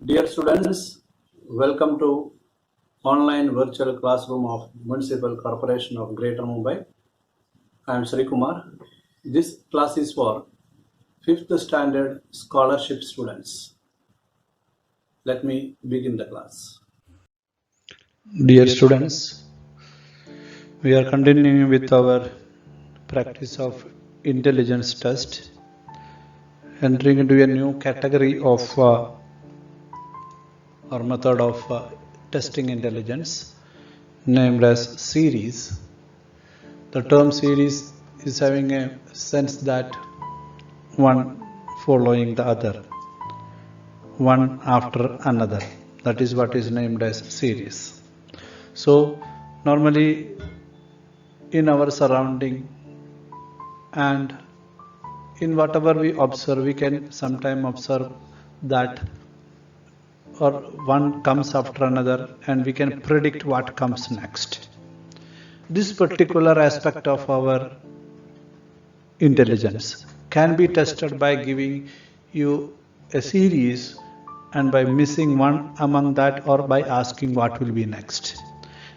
Dear students, welcome to online virtual classroom of Municipal Corporation of Greater Mumbai. I am Sri Kumar. This class is for 5th standard scholarship students. Let me begin the class. Dear students, we are continuing with our practice of intelligence test, entering into a new category of or method of testing intelligence named as series. The term series is having a sense that one following the other, one after another. That is what is named as series. So normally in our surrounding and in whatever we observe, we can sometimes observe that or one comes after another and we can predict what comes next. This particular aspect of our intelligence can be tested by giving you a series and by missing one among that or by asking what will be next.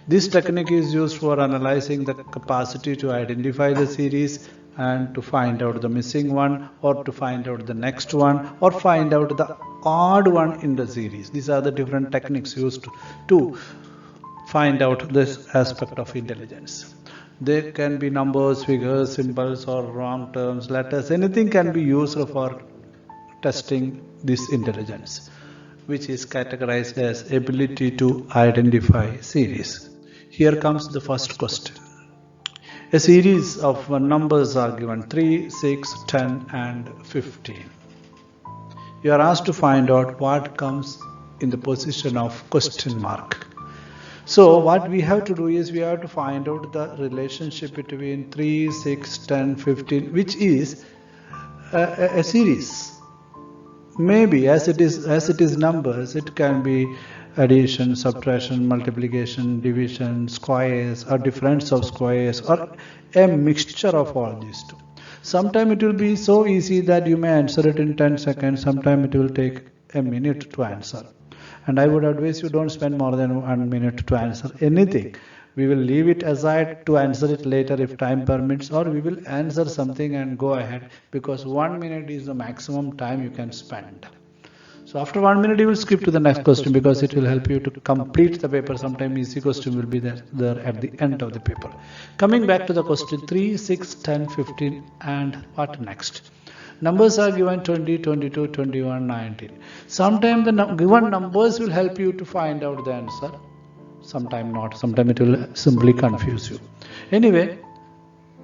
This technique is used for analyzing the capacity to identify the series and to find out the missing one or to find out the next one or find out the odd one in the series. These are the different techniques used to find out this aspect of intelligence. There can be numbers, figures, symbols or wrong terms, letters, anything can be used for testing this intelligence, which is categorized as ability to identify series. Here comes the first question. A series of numbers are given 3, 6, 10 and 15. You are asked to find out what comes in the position of question mark. So what we have to do is we have to find out the relationship between 3, 6, 10, 15, which is a series. Maybe as it is numbers, it can be addition, subtraction, multiplication, division, squares or difference of squares or a mixture of all these two. Sometimes it will be so easy that you may answer it in 10 seconds. Sometimes it will take a minute to answer. And I would advise you don't spend more than 1 minute to answer anything. We will leave it aside to answer it later if time permits, or we will answer something and go ahead, because 1 minute is the maximum time you can spend. So after 1 minute you will skip to the next question because it will help you to complete the paper. Sometimes easy question will be there at the end of the paper. Coming back to the question 3, 6, 10, 15 and what next? Numbers are given 20, 22, 21, 19. Sometimes the given numbers will help you to find out the answer. Sometimes not. Sometimes it will simply confuse you. Anyway,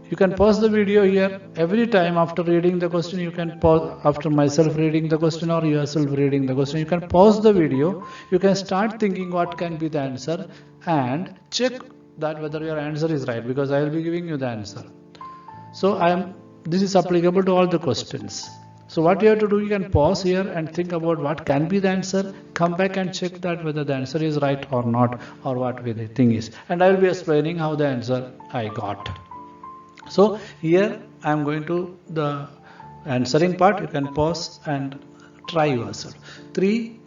you can pause the video here. Every time after reading the question, you can pause. After myself reading the question or yourself reading the question, you can pause the video. You can start thinking what can be the answer and check that whether your answer is right, because I will be giving you the answer. So this is applicable to all the questions. So what you have to do, you can pause here and think about what can be the answer, come back and check that whether the answer is right or not, or what the thing is. And I will be explaining how the answer I got. So here I am going to the answering part. You can pause and try yourself. 3,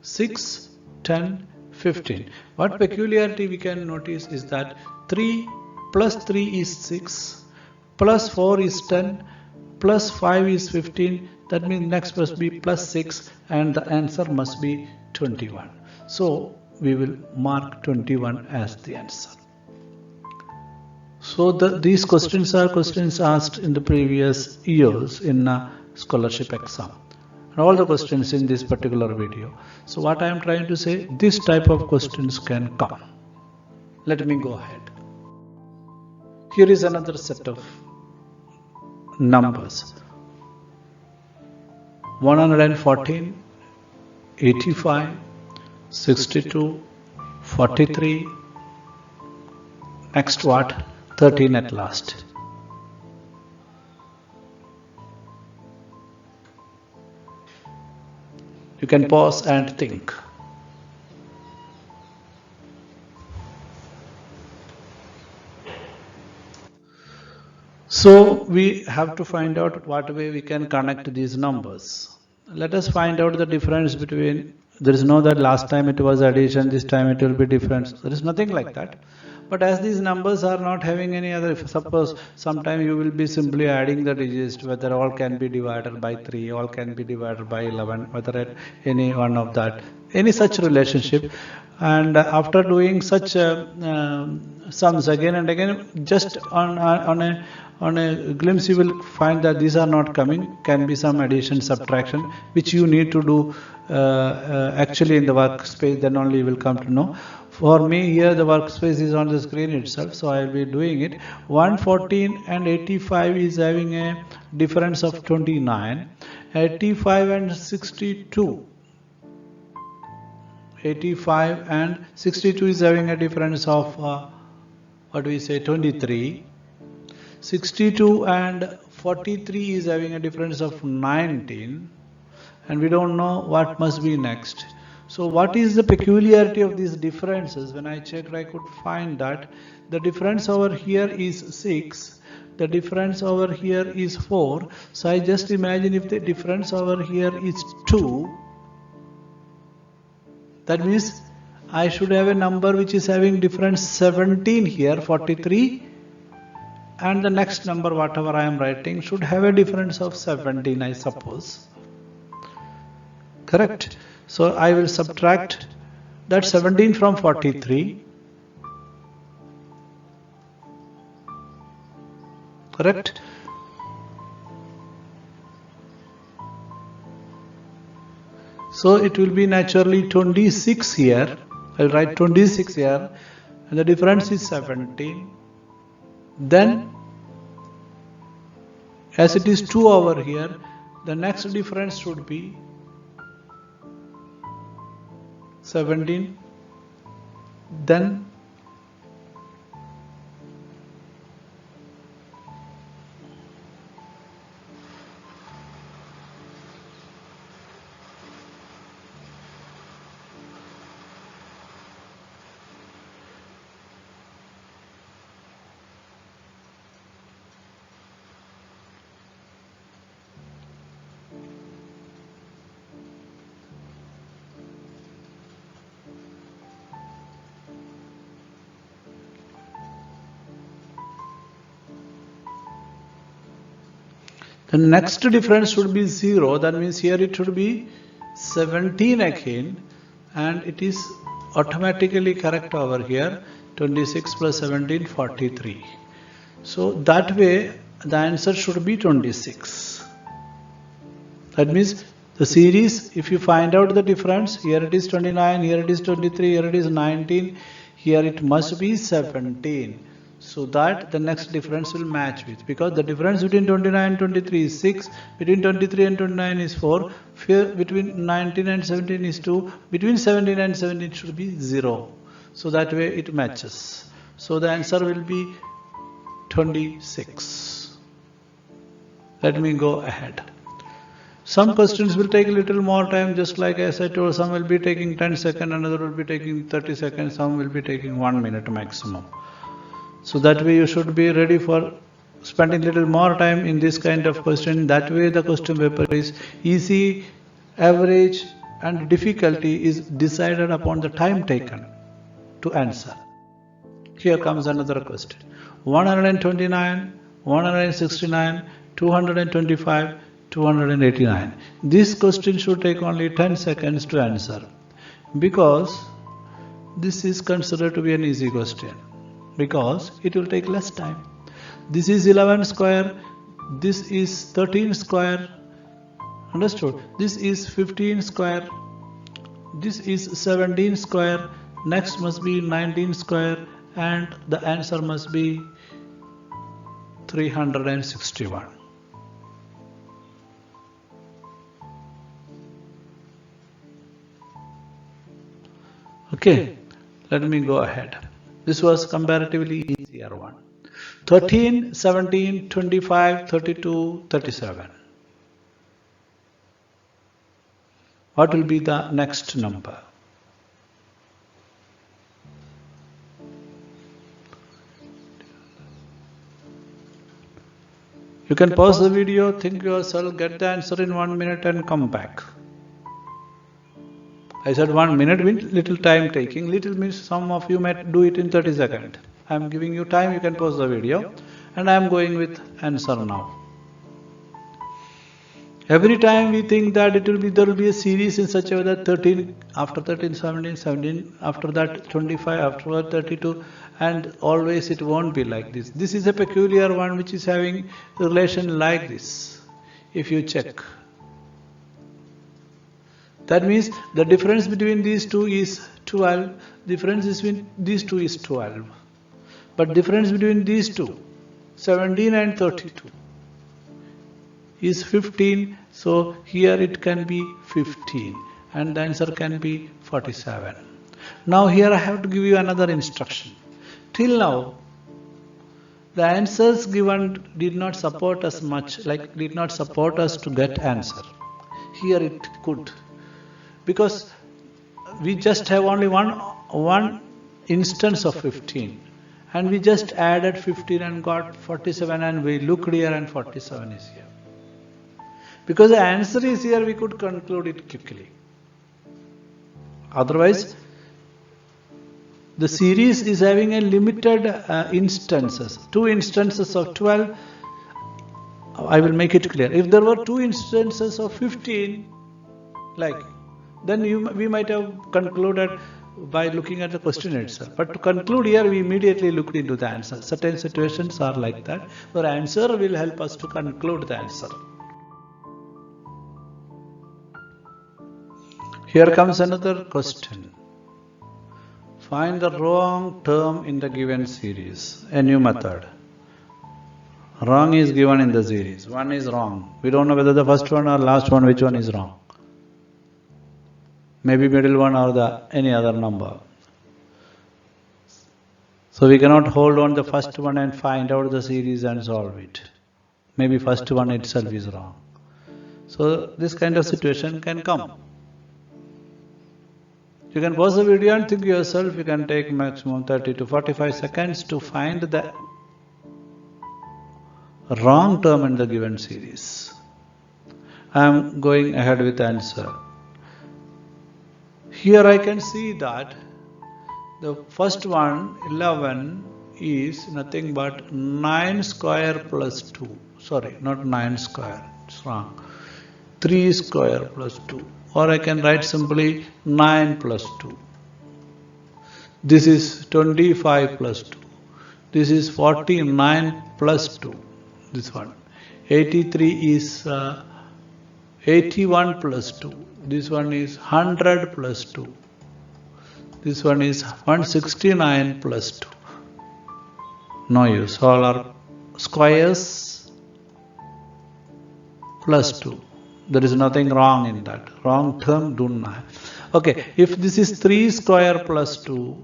6, 10, 15. What peculiarity we can notice is that 3 plus 3 is 6, plus 4 is 10, plus 5 is 15. That means next must be plus 6 and the answer must be 21. So we will mark 21 as the answer. So these questions are questions asked in the previous years in a scholarship exam. And all the questions in this particular video. So what I am trying to say, this type of questions can come. Let me go ahead. Here is another set of numbers. 114, 85, 62, 43. Next what? 13 at last. You can pause and think. So we have to find out what way we can connect these numbers. Let us find out the difference between There is no that last time it was addition, this time it will be different. There is nothing like that. But as these numbers are not having any other, if suppose sometime you will be simply adding the digits, whether all can be divided by 3, all can be divided by 11, whether any one of that, any such relationship. And after doing such sums again and again, just on a glimpse you will find that these are not coming, can be some addition, subtraction, which you need to do actually in the workspace, then only you will come to know. For me here the workspace is on the screen itself, so I will be doing it. 114 and 85 is having a difference of 29. 85 and 62. 85 and 62 is having a difference of what do we say, 23. 62 and 43 is having a difference of 19, and we don't know what must be next. So what is the peculiarity of these differences? When I checked, I could find that the difference over here is 6, the difference over here is 4. So I just imagine if the difference over here is 2, that means I should have a number which is having difference 17 here, 43, and the next number whatever I am writing should have a difference of 17, I suppose. Correct? So I will subtract that 17 from 43. Correct? So it will be naturally 26 here. I'll write 26 here, and the difference is 17. Then, as it is 2 over here, the next difference should be 17. Then the next difference should be 0. That means here it should be 17 again, and it is automatically correct over here. 26 plus 17, 43. So that way the answer should be 26. That means the series, if you find out the difference, here it is 29, here it is 23, here it is 19, here it must be 17. So that the next difference will match with, because the difference between 29 and 23 is 6, between 23 and 29 is 4, between 19 and 17 is 2, between 17 and 17 should be 0. So that way it matches. So the answer will be 26. Let me go ahead. Some questions will take a little more time, just like as I told, some will be taking 10 seconds, another will be taking 30 seconds, some will be taking 1 minute maximum. So that way you should be ready for spending a little more time in this kind of question. That way the question paper is easy, average, and difficulty is decided upon the time taken to answer. Here comes another question. 129, 169, 225, 289. This question should take only 10 seconds to answer, because this is considered to be an easy question, because it will take less time. This is 11 square, this is 13 square, understood? This is 15 square, this is 17 square, next must be 19 square, and the answer must be 361. Okay, let me go ahead. This was comparatively easier one. 13, 17, 25, 32, 37. What will be the next number? You can pause the video, think yourself, get the answer in 1 minute and come back. I said 1 minute means little time taking. Little means some of you might do it in 30 seconds. I am giving you time, you can pause the video. And I am going with answer now. Every time we think that there will be a series in such a way that 13, after 13, 17, 17, after that 25, after that 32, and always it won't be like this. This is a peculiar one which is having a relation like this, if you check. That means the difference between these two is 12, difference between these two is 12. But difference between these two, 17 and 32, is 15, so here it can be 15 and the answer can be 47. Now here I have to give you another instruction. Till now the answers given did not support us much, did not support us to get answer. Here it could, because we just have only one instance of 15 and we just added 15 and got 47 and we looked here and 47 is here. Because the answer is here, we could conclude it quickly. Otherwise, the series is having a limited instances, 2 instances of 12. I will make it clear. If there were 2 instances of 15, then we might have concluded by looking at the question itself. But to conclude here, we immediately looked into the answer. Certain situations are like that, where answer will help us to conclude the answer. Here comes another question. Find the wrong term in the given series. A new method. Wrong is given in the series. One is wrong. We don't know whether the first one or last one, which one is wrong. Maybe middle one or any other number. So we cannot hold on the first one and find out the series and solve it. Maybe first one itself is wrong. So this kind of situation can come. You can pause the video and think yourself. You can take maximum 30 to 45 seconds to find the wrong term in the given series. I am going ahead with the answer. Here I can see that the first one, 11, is nothing but 9 square plus 2. Sorry, not 9 square, it's wrong. 3 square plus 2. Or I can write simply 9 plus 2. This is 25 plus 2. This is 49 plus 2. This one. 83 is 81 plus 2. This one is 100 plus 2. This one is 169 plus 2. No use. All are squares plus 2. There is nothing wrong in that. Wrong term do not. Okay, if this is 3 square plus 2,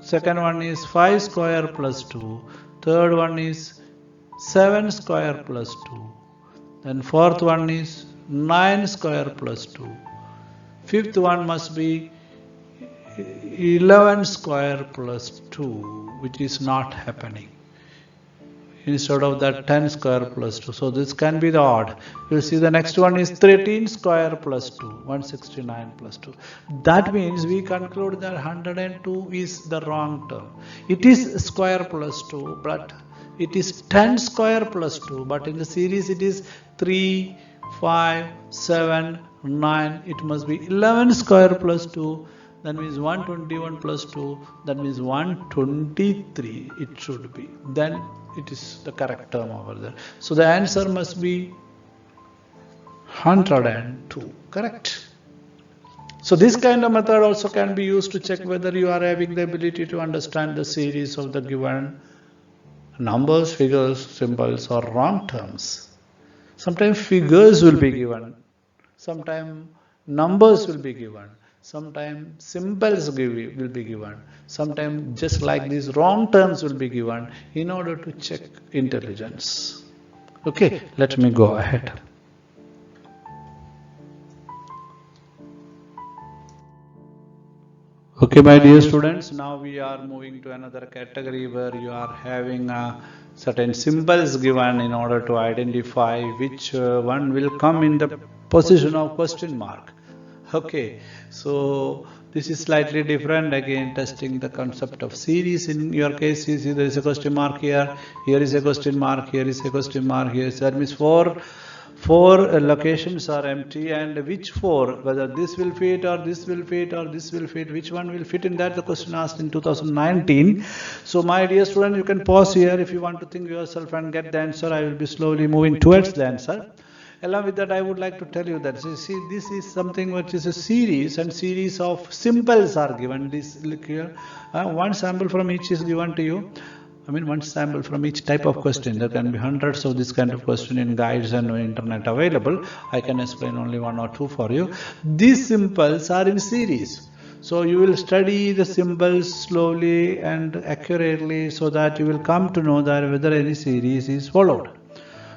second one is 5 square plus 2, third one is 7 square plus 2, then fourth one is 9 square plus 2, fifth one must be 11 square plus 2, which is not happening. Instead of that 10 square plus 2. So this can be the odd. You will see the next one is 13 square plus 2, 169 plus 2. That means we conclude that 102 is the wrong term. It is square plus 2, but it is 10 square plus 2, but in the series it is 3, 5, 7, 9. It must be 11 square plus 2. That means 121 plus 2, that means 123 it should be. Then it is the correct term over there. So the answer must be 102, correct? So this kind of method also can be used to check whether you are having the ability to understand the series of the given numbers, figures, symbols or wrong terms. Sometimes figures will be given, sometimes numbers will be given, sometimes symbols will be given, sometimes just like these wrong terms will be given in order to check intelligence. Okay, let me go ahead. Okay, my dear students, now we are moving to another category where you are having certain symbols given in order to identify which one will come in the position of question mark. Okay, so this is slightly different, again testing the concept of series. In your case, you see there is a question mark here, here is a question mark, here is a question mark, here. So that means four locations are empty, and which four, whether this will fit or this will fit or this will fit, which one will fit in that, the question asked in 2019. So my dear student, you can pause here if you want to think yourself and get the answer. I will be slowly moving towards the answer. Along with that, I would like to tell you that, see, this is something which is a series, and series of symbols are given. This, look here, one sample from each is given to you. I mean, one sample from each type of question. There can be hundreds of this kind of question in guides and internet available. I can explain only one or two for you. These symbols are in series. So you will study the symbols slowly and accurately, so that you will come to know that whether any series is followed.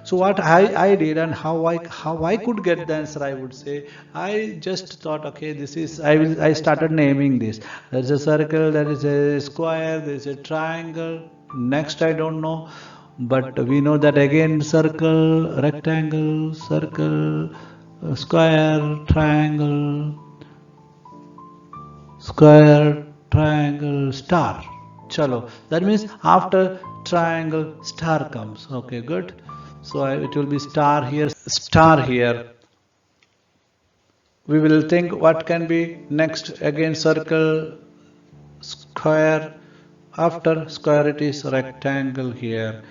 So what I did, and how I could get the answer, I would say, I just thought, okay, this is, I started naming this. There is a circle, there is a square, there is a triangle. Next I don't know, but we know that again circle, rectangle, circle, square, triangle, square, triangle, star. Chalo. That means after triangle, star comes. Okay, good. So it will be star here, star here. We will think what can be next. Again circle, square. After square it is rectangle here.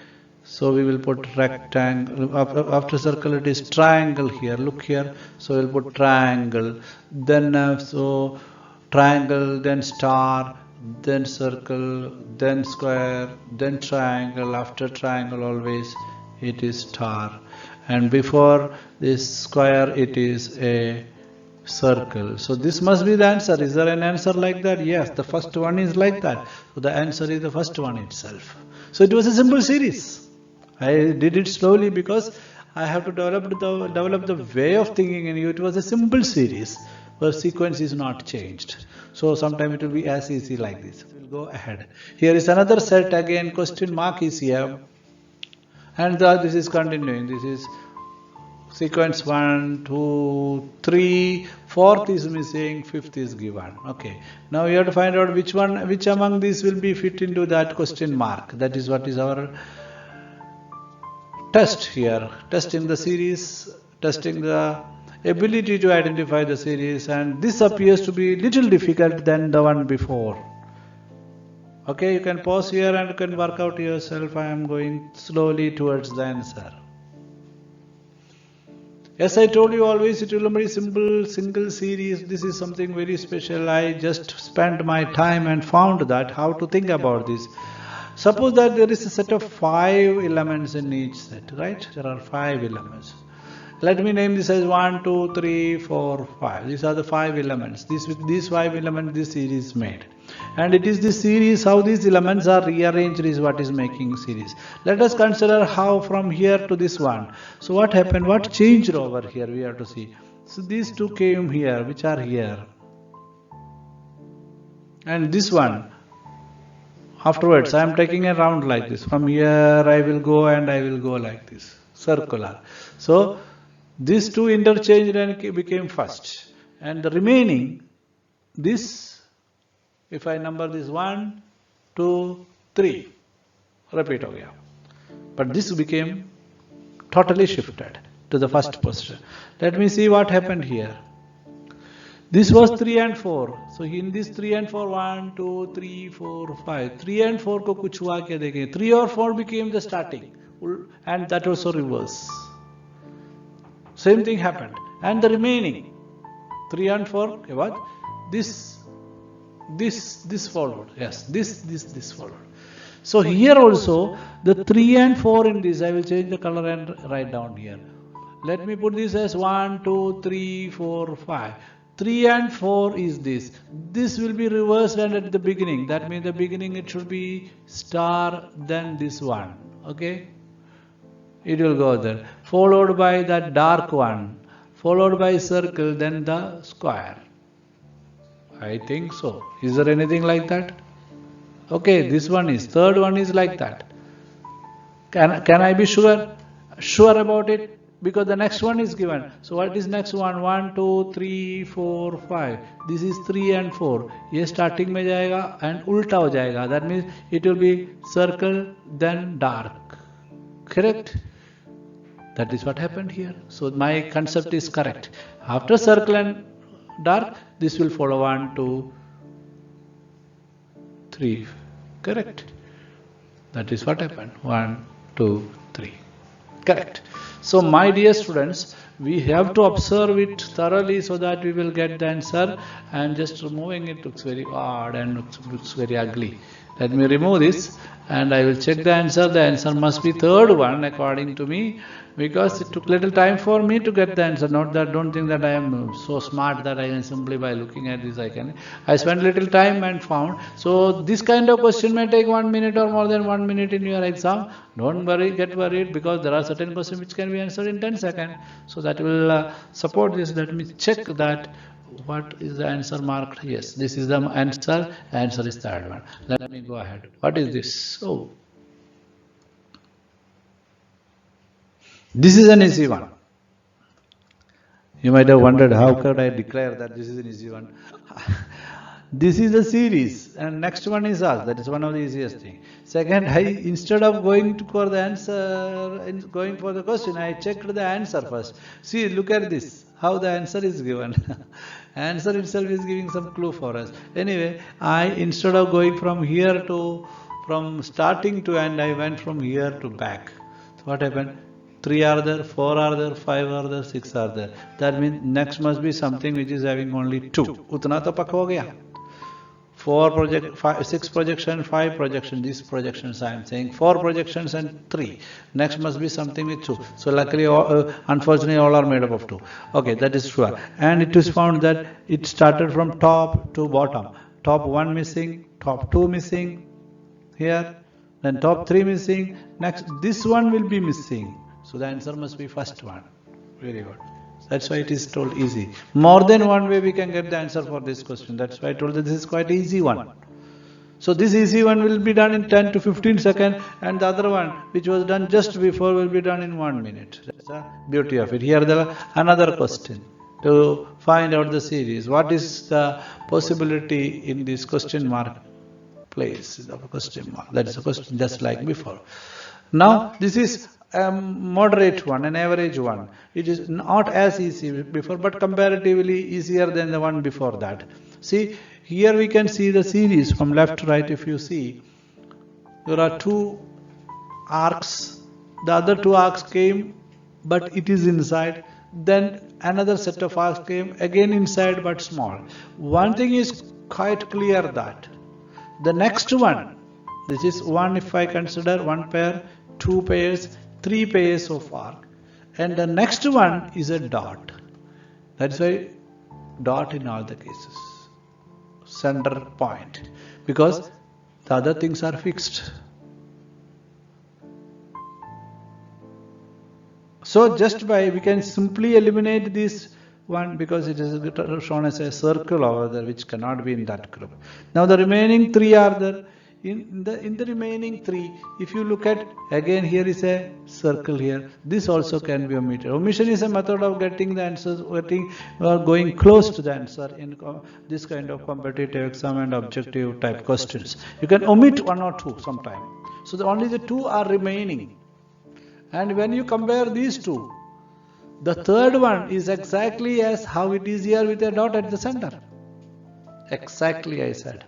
So we will put rectangle. After circle it is triangle here. Look here. So we'll put triangle. Then so triangle, then star, then circle, then square, then triangle. After triangle always it is star, and before this square it is a circle. So this must be the answer. Is there an answer like that? Yes, the first one is like that. So the answer is the first one itself. So it was a simple series. I did it slowly because I have to develop the way of thinking in you. It was a simple series where sequence is not changed. So sometime it will be as easy like this. We'll go ahead. Here is another set, again question mark is here. And this is continuing. This is sequence 1, 2, 3, 4th is missing, 5th is given. Okay. Now you have to find out which among these will be fit into that question mark. That is what is our test here. Testing the series, testing the ability to identify the series, and this appears to be little difficult than the one before. Okay, you can pause here and you can work out yourself. I am going slowly towards the answer. As I told you, always it will be very simple, single series. This is something very special. I just spent my time and found that how to think about this. Suppose that there is a set of 5 elements in each set, right? There are 5 elements. Let me name this as 1, 2, 3, 4, 5. These are the 5 elements. With these 5 elements, this series is made. And it is this series, how these elements are rearranged is what is making series. Let us consider how from here to this one. So what happened? What changed over here? We have to see. So these two came here, which are here. And this one. Afterwards, I am taking a round like this. From here, I will go and I will go like this. Circular. So these two interchanged and became first. And the remaining, this, if I number this 1, 2, 3, repeat over here. But this became totally shifted to the first position. Let me see what happened here. This was 3 and 4. So in this 3 and 4, 1, 2, 3, 4, 5. 3 and 4 ko kuch hua kya dekhe. 3 or 4 became the starting. And that also reverse. Same thing happened. And the remaining 3 and 4, what? This followed. Yes, this followed. So here also the 3 and 4 in this, I will change the color and write down here. Let me put this as 1, 2, 3, 4, 5. 3 and 4 is this. This will be reversed and at the beginning. That means the beginning it should be star, then this one. Okay? It will go there. Followed by that dark one. Followed by circle, then the square. I think so. Is there anything like that? Okay, this one is. Third one is like that. Can I be sure about it? because the next one is given. So what is next one? 1, 2, 3, 4, 5. This is 3 and 4. ये starting में जाएगा and उल्टा हो जाएगा. That means it will be circle then dark. Correct? That is what happened here. So my concept is correct. After circle and dark, this will follow 1, 2, 3. Correct? That is what happened. 1, 2, 3. Correct. So my dear students, we have to observe it thoroughly so that we will get the answer, and just removing it looks very odd and looks very ugly. Let me remove this and I will check the answer. The answer must be third one according to me, because it took little time for me to get the answer. Not that, don't think that I am so smart that I can simply by looking at this I spent little time and found. So this kind of question may take 1 minute or more than 1 minute in your exam. Don't worry, get worried, because there are certain questions which can be answered in 10 seconds. So that will support this. Let me check that. What is the answer marked? Yes, this is the answer. Answer is third one. Let me go ahead. What is this? Oh, this is an easy one. You might have wondered, how could I declare that this is an easy one? This is a series, and next one is us. That is one of the easiest thing. Second, instead of going for the answer, going for the question, I checked the answer first. See, look at this, how the answer is given. Answer itself is giving some clue for us. Anyway, instead of going from starting to end, I went from here to back. So what happened? 3 are there, 4 are there, 5 are there, 6 are there. That means next must be something which is having only 2. Utna to pak ho gaya. 6 projection, 5 projection. These projections I am saying 4 projections and 3. Next must be something with 2. So luckily, unfortunately, all are made up of 2. Okay, that is sure. And it is found that it started from top to bottom. Top 1 missing, top 2 missing here, then top 3 missing. Next, this one will be missing. So the answer must be first one. Very good. That's why it is told easy. More than one way we can get the answer for this question. That's why I told that this is quite easy one. So this easy one will be done in 10 to 15 seconds, and the other one which was done just before will be done in 1 minute. That's the beauty of it. Here another question to find out the series. What is the possibility in this question mark place of a question mark? That is a question just like before. Now this is a moderate one, an average one. It is not as easy before, but comparatively easier than the one before that. See, here we can see the series from left to right. If you see, there are 2 arcs. The other 2 arcs came, but it is inside. Then another set of arcs came, again inside but small. One thing is quite clear, that the next one, this is one, if I consider 1 pair, 2 pairs, 3 pairs of arc, and the next one is a dot. That's why dot in all the cases, center point, because the other things are fixed. So just by, we can simply eliminate this one because it is shown as a circle over there, which cannot be in that group. Now the remaining 3 are there. In the remaining 3, if you look at, again here is a circle here. This also can be omitted. Omission is a method of getting the answers, going close to the answer in this kind of competitive exam and objective type questions. You can omit 1 or 2 sometime. So only the 2 are remaining. And when you compare these 2, the third one is exactly as how it is here with a dot at the center. Exactly, I said.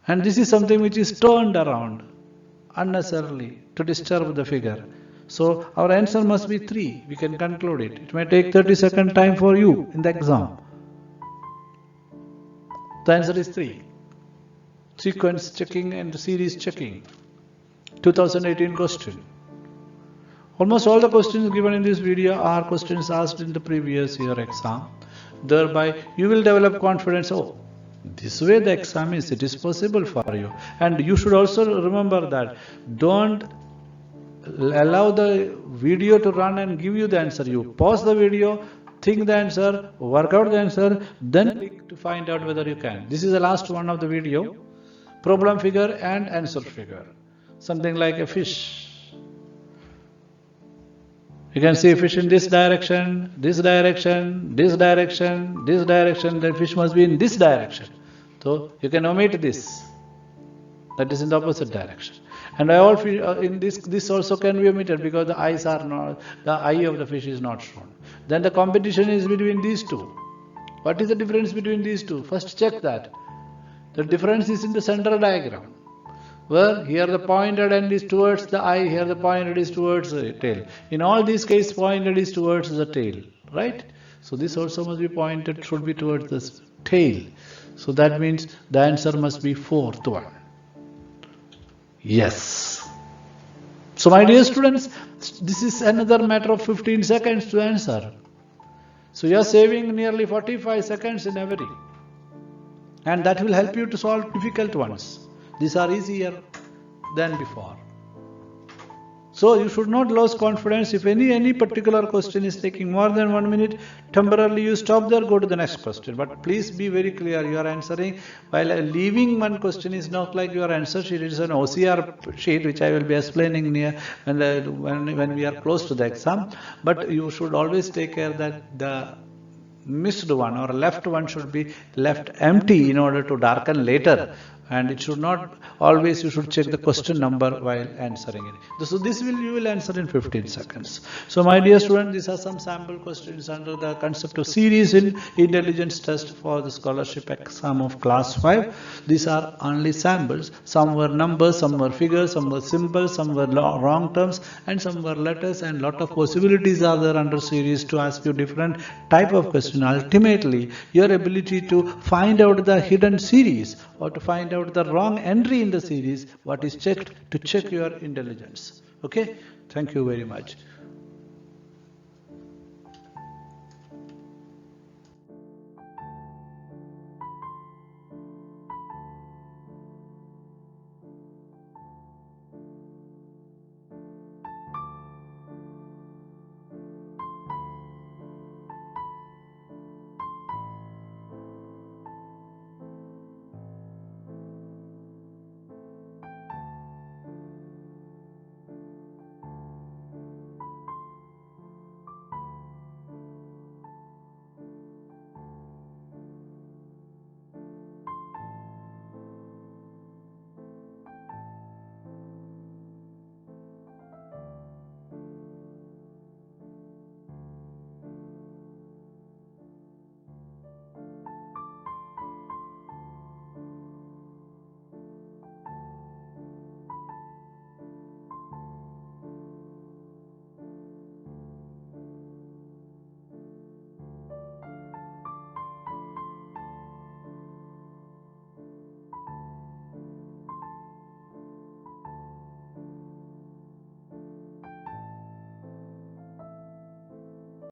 And this is something which is turned around unnecessarily to disturb the figure. So our answer must be 3. We can conclude it. It may take 30-second time for you in the exam. The answer is 3. Sequence checking and series checking. 2018 question. Almost all the questions given in this video are questions asked in the previous year exam. Thereby you will develop confidence. Oh, this way the exam is, it is possible for you. And you should also remember that don't allow the video to run and give you the answer. You pause the video, think the answer, work out the answer, then click to find out whether you can. This is the last one of the video. Problem figure and answer figure. Something like a fish. You can see fish in this direction, this direction, this direction, this direction. The fish must be in this direction. So you can omit this. That is in the opposite direction. And all in this also can be omitted because the eyes are not, the eye of the fish is not shown. Then the competition is between these two. What is the difference between these two? First check that. The difference is in the center diagram. Where here the pointed end is towards the eye, here the pointed is towards the tail. In all these cases, pointed is towards the tail, right? So this also must be pointed, should be towards the tail. So that means the answer must be fourth one. Yes. So my dear students, this is another matter of 15 seconds to answer. So you are saving nearly 45 seconds in every. And that will help you to solve difficult ones. These are easier than before. So you should not lose confidence. If any particular question is taking more than 1 minute, temporarily you stop there, go to the next question. But please be very clear, you are answering while leaving one question is not like your answer sheet. It is an OCR sheet which I will be explaining near when we are close to the exam. But you should always take care that the missed one or left one should be left empty in order to darken later, and it should not always, you should check the question number while answering it. So this you will answer in 15 seconds. So my dear students, these are some sample questions under the concept of series in intelligence test for the scholarship exam of class 5. These are only samples. Some were numbers, some were figures, some were symbols, some were wrong terms, and some were letters, and lot of possibilities are there under series to ask you different type of question. Ultimately, your ability to find out the hidden series or to find out the wrong entry in the series, what is checked, to check your intelligence. Okay, thank you very much.